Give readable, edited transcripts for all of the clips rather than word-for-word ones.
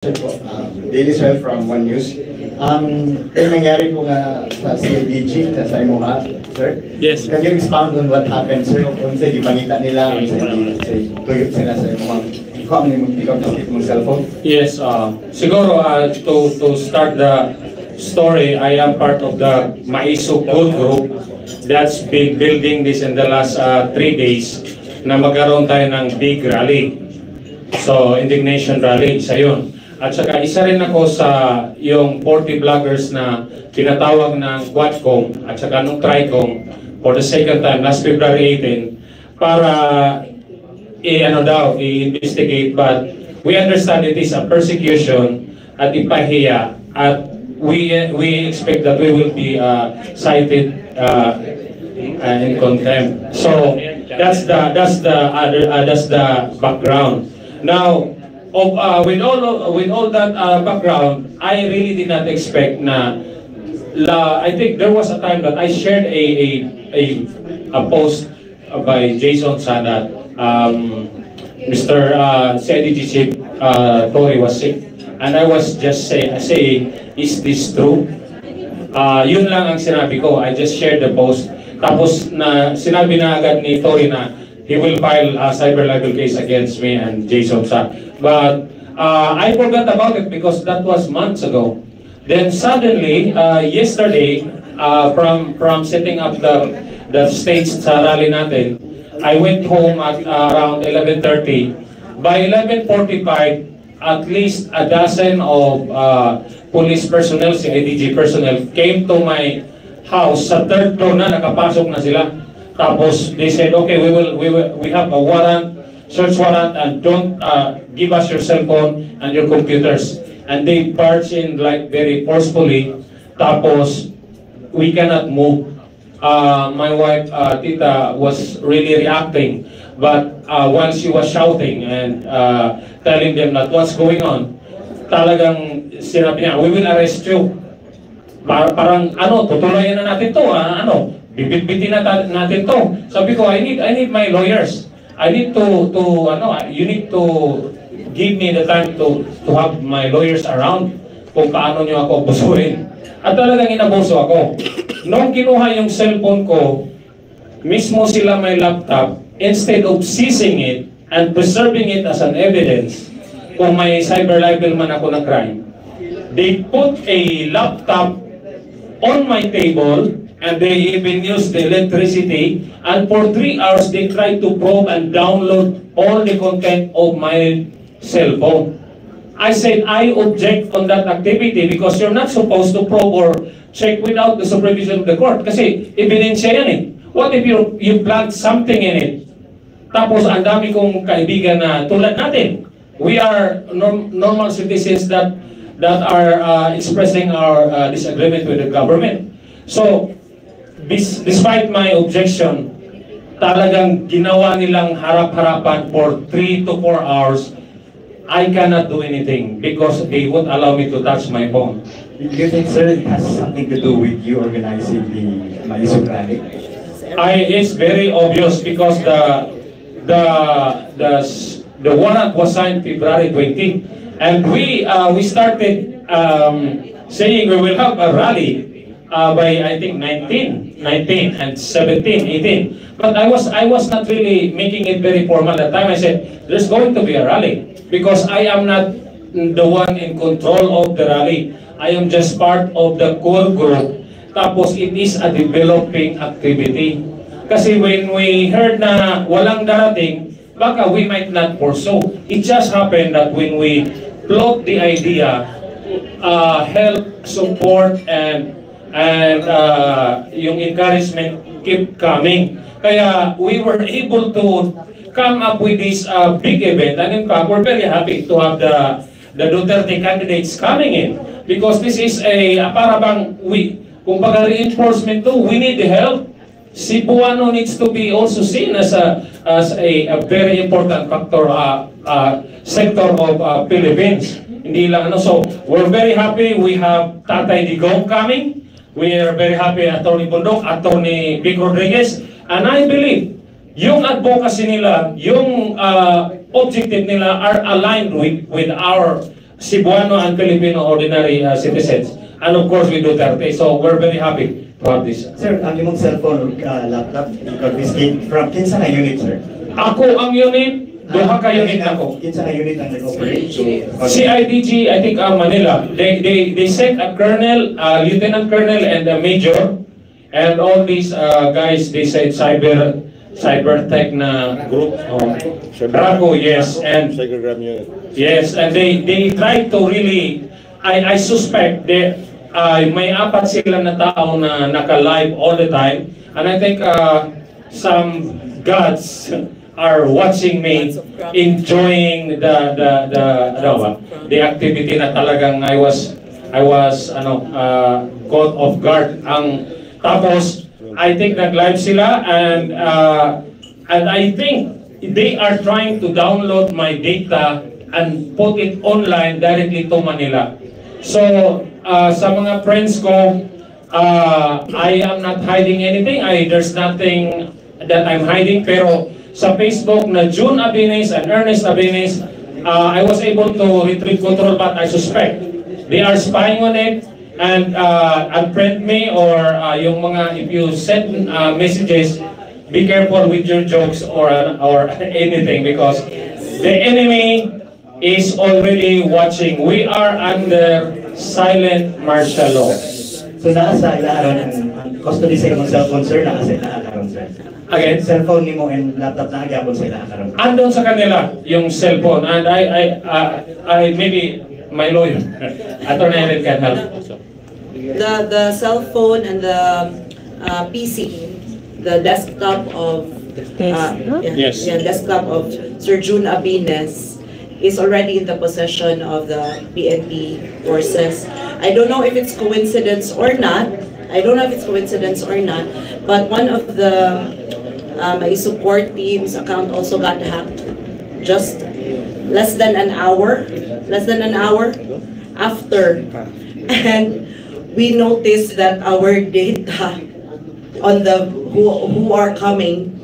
Sir po, Daily Swell from One News. Yung nangyari po nga sa CIDG, sa Imuha, sir? Yes. Can you expound on what happened, sir? Kung sa ipangita nila, kung sa tuyot sila sa Imuha, ikaw ang ikaw na skip mong cellphone? Yes, siguro to start the story, I am part of the Maiso Code Group that's been building this in the last 3 days na magkaroon tayo ng big rally. So, indignation rally, isa yun. At saka isa rin ako sa yung 40 vloggers na tinatawag ng Quadcom at saka nung Tricom for the second time last February 18 para i-investigate, but we understand it is a persecution at ipahiya at we expect that we will be cited in contempt. So that's the background. Now, with all that background, I really did not expect na I think there was a time that I shared a post by Jason Sadat. Mr. CIDG Chief Tory was sick, and I was just saying, is this true? Yun lang ang sinabi ko. I just shared the post. Tapos na sinabi na agad ni Tory na he will file a cyber libel case against me and Jason Sa. But I forgot about it because that was months ago. Then suddenly, yesterday, from setting up the stage sa rally natin, I went home at around 11:30. By 11:45, at least a dozen of police personnel, CIDG personnel, came to my house. Sa third floor na, nakapasok na sila. Tapos they said, okay, we have a warrant, search warrant, and don't give us your cell phone and your computers. And they barged in like very forcefully. Tapos we cannot move. My wife, Tita, was really reacting, but while she was shouting and telling them that what's going on, talagang sinabi niya, we will arrest you. Parang tutulayan na natin to, bibit-bitin natin to. Sabi ko, I need my lawyers. I need you need to give me the time to have my lawyers around kung paano nyo ako abusuhin. At talagang inabuso ako. Nung kinuha yung cellphone ko, mismo sila may laptop, instead of seizing it and preserving it as an evidence, kung may cyber libel man ako na crime, they put a laptop on my table, and they even used the electricity, and for 3 hours they tried to probe and download all the content of my cell phone. I said, I object on that activity because you're not supposed to probe or check without the supervision of the court. Kasi ebidensya yan eh. What if you plant something in it? Tapos ang dami kong kaibigan na tulad natin. We are normal citizens that are expressing our disagreement with the government. So, despite my objection, talagang ginawa nilang harap-harapan for 3 to 4 hours. I cannot do anything because they won't allow me to touch my phone. Do you think, sir, it has something to do with you organizing the Maiso rally? It's very obvious because the warrant was signed February 20, and we started saying we will have a rally by I think 19 and 17, 18. But I was not really making it very formal at that time. I said there's going to be a rally because I am not the one in control of the rally. I am just part of the core group. Tapos it is a developing activity. Kasi when we heard na walang darating, baka we might not pursue. It just happened that when we float the idea, help, support, and yung encouragement keep coming. Kaya we were able to come up with this big event, and in fact, we're very happy to have the Duterte candidates coming in because this is parang kumbaga reinforcement too. We need help. Cebuano needs to be also seen as a very important factor sector of Philippines. Hindi lang so we're very happy. We have Tatay Digong coming. We are very happy Attorney Bundok, Attorney Vic Rodriguez, and I believe yung advocacy nila, yung objective nila are aligned with our Cebuano and Filipino ordinary citizens. And of course, with Duterte. So we're very happy to have this. Sir, ang imong cellphone, laptop, confiscate from kinsa nga unit, sir? Ako ang unit, duha ka unit ako. Kinsa nga unit ang nag-operate? CIDG, I think, Manila. They sent a colonel, lieutenant colonel, and a major, and all these guys. They said cyber tech na group. Draco, yes, and yes, and they tried to really. I suspect may apat sila na tao na naka-live all the time, and I think some gods are watching me enjoying the activity na talagang I was caught off guard. Tapos I think nag-live sila, and I think they are trying to download my data and put it online directly to Manila. So sa mga friends ko, I am not hiding anything. There's nothing that I'm hiding. Pero sa Facebook na June Abines and Ernest Abines, I was able to retrieve control, but I suspect they are spying on it and unfriend me, or yung mga, if you send messages, be careful with your jokes or anything, because the enemy is already watching. We are under silent martial law. So naasa ilaaron ang custody sa imong cellphone, sir, naasa ilaaron, sir? Again, Cellphone nimo and laptop na agyapon sa ilaaron. andon sa kanila yung cellphone, and I maybe my lawyer, Attorney Helen can help. The cell phone and the PC, the desktop of Yes. desktop of Sir June Abines is already in the possession of the PNP forces. I don't know if it's coincidence or not. But one of the my support team's account also got hacked just less than an hour after, and we noticed that our data on the who are coming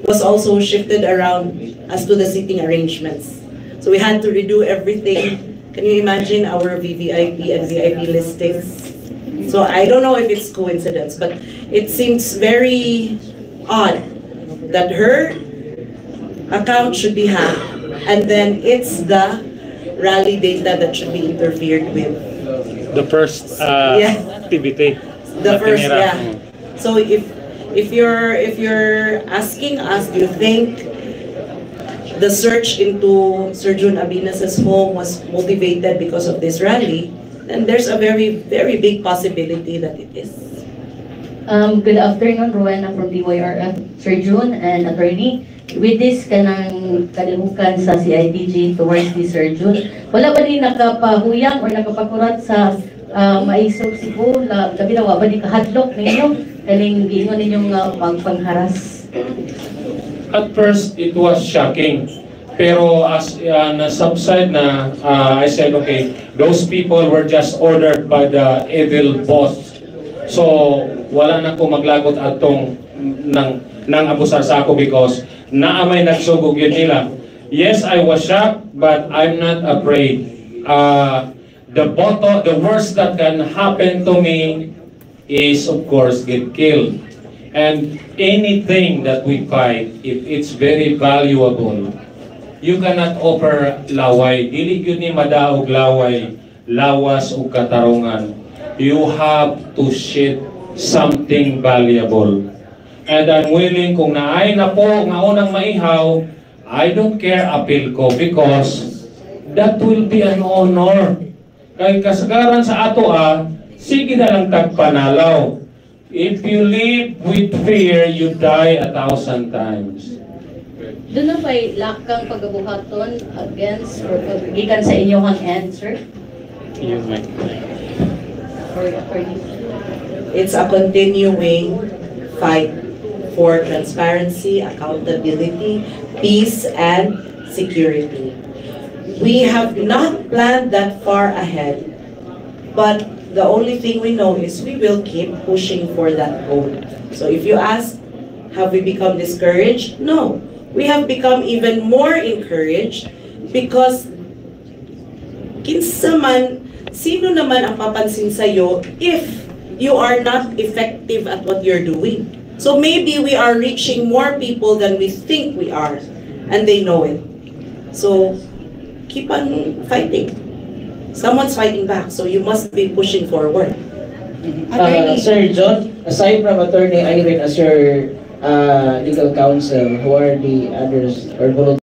was also shifted around as to the seating arrangements. So we had to redo everything. Can you imagine our VVIP and VIP listings? So I don't know if it's coincidence, but it seems very odd that her account should be hacked, and then it's the rally data that should be interfered with. The first Yeah. activity. The first, yeah. So if you're asking us, do you think the search into Sir June Abines' home was motivated because of this rally? Then there's a very, very big possibility that it is. Good afternoon, Rowena from DYRF, Sir June and attorney. With this kanang kalimukan sa CIDG towards the Sir June, wala ba din nakapahuyang or nakapakurat sa maisog Cebu, gabi na wala ba din kahadlok ninyo kaling giingon ninyong pagpangharas? At first, it was shocking. Pero as na-subside na, I said, okay, those people were just ordered by the evil boss. So, wala na ko maglagot atong nang abusar sa ako, because naamay nagsugog yun nila. Yes, I was shocked, but I'm not afraid. The worst that can happen to me is, of course, get killed. And anything that we fight, if it's very valuable, you cannot offer laway. Dili yun ni madaog laway, lawas o katarungan. You have to shed something valuable. And I'm willing, kung naay na po nga unang maihaw, I don't care appeal ko, because that will be an honor. Kay kasagaran sa ato sige na lang tagpanalaw. If you live with fear, you die 1,000 times. Doon na ba'y lakang pagabuhaton against or gikan sa inyong answer? Or attorney? It's a continuing fight for transparency, accountability, peace, and security. We have not planned that far ahead, but the only thing we know is we will keep pushing for that goal. So if you ask, have we become discouraged? No. We have become even more encouraged, because kinsa man, sino naman ang papansin sa'yo if you are not effective at what you're doing? So maybe we are reaching more people than we think we are, and they know it. So keep on fighting. Someone's fighting back, so you must be pushing forward. Sir John, aside from Attorney Irene as your legal counsel, who are the others or volunteers